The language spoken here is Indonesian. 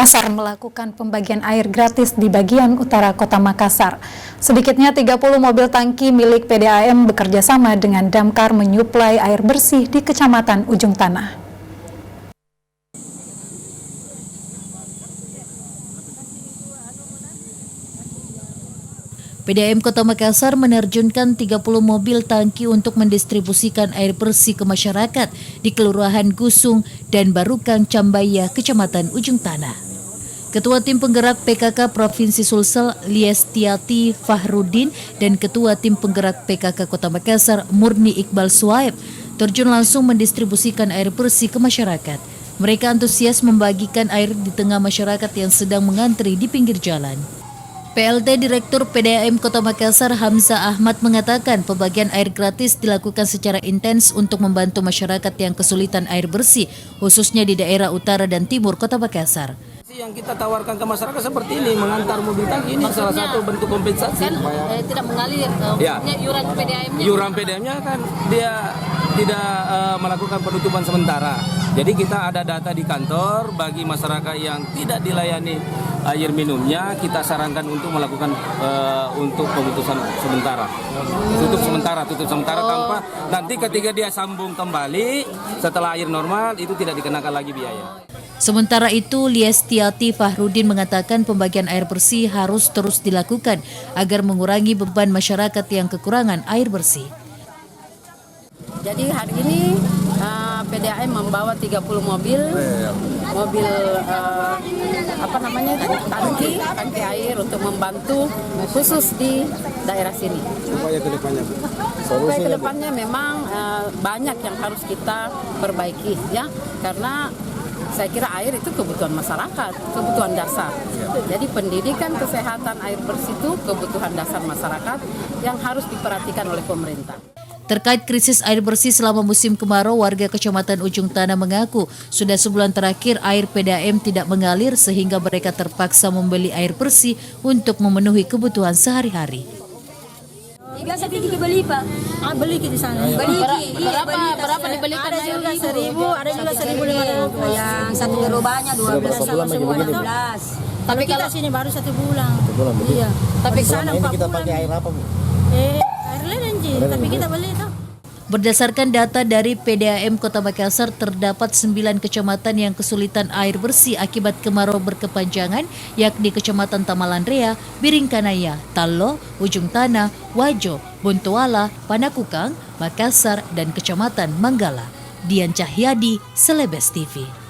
Makassar melakukan pembagian air gratis di bagian utara kota Makassar. Sedikitnya 30 mobil tangki milik PDAM bekerja sama dengan damkar menyuplai air bersih di Kecamatan Ujung Tanah. PDAM Kota Makassar menerjunkan 30 mobil tangki untuk mendistribusikan air bersih ke masyarakat di Kelurahan Gusung dan Barukang Cambaya, Kecamatan Ujung Tanah. Ketua Tim Penggerak PKK Provinsi Sulsel, Liestiati Fahrudin, dan Ketua Tim Penggerak PKK Kota Makassar, Murni Iqbal Suaib, terjun langsung mendistribusikan air bersih ke masyarakat. Mereka antusias membagikan air di tengah masyarakat yang sedang mengantri di pinggir jalan. PLT Direktur PDAM Kota Makassar Hamzah Ahmad mengatakan pembagian air gratis dilakukan secara intens untuk membantu masyarakat yang kesulitan air bersih, khususnya di daerah utara dan timur Kota Makassar. Yang kita tawarkan ke masyarakat seperti ini, mengantar mobil tangki ini salah satu bentuk kompensasi. Kan tidak mengalir, iuran PDAM-nya. Iuran PDAM-nya kan dia tidak melakukan penutupan sementara. Jadi kita ada data di kantor bagi masyarakat yang tidak dilayani air minumnya, kita sarankan untuk melakukan untuk pemutusan sementara. Tutup sementara tanpa nanti ketika dia sambung kembali setelah air normal itu tidak dikenakan lagi biaya. Sementara itu, Liestiati Fahrudin mengatakan pembagian air bersih harus terus dilakukan agar mengurangi beban masyarakat yang kekurangan air bersih. Jadi hari ini PDAM membawa 30 mobil tangki air untuk membantu khusus di daerah sini. Supaya kedepannya memang banyak yang harus kita perbaiki ya, karena saya kira air itu kebutuhan masyarakat, kebutuhan dasar. Jadi pendidikan, kesehatan, air bersih itu kebutuhan dasar masyarakat yang harus diperhatikan oleh pemerintah. Terkait krisis air bersih selama musim kemarau, warga Kecamatan Ujung Tanah mengaku sudah sebulan terakhir air PDAM tidak mengalir sehingga mereka terpaksa membeli air bersih untuk memenuhi kebutuhan sehari-hari. Biasa kita beli Pak, beli di sana. Berapa dibelikan? Ada juga 1.000, ada juga 1.500. Yang satu gerobaknya 12 sama semua 12. Tapi kita sini baru 1 bulan. Iya. Tapi sana ini kita pakai air apa Bu? Air Lenenji, tapi kita beli itu. Berdasarkan data dari PDAM Kota Makassar, terdapat 9 kecamatan yang kesulitan air bersih akibat kemarau berkepanjangan, yakni Kecamatan Tamalanrea, Biringkanaya, Tallo, Ujung Tanah, Wajo, Bontoala, Panakukang, Makassar, dan Kecamatan Manggala. Dian Cahyadi, Celebes TV.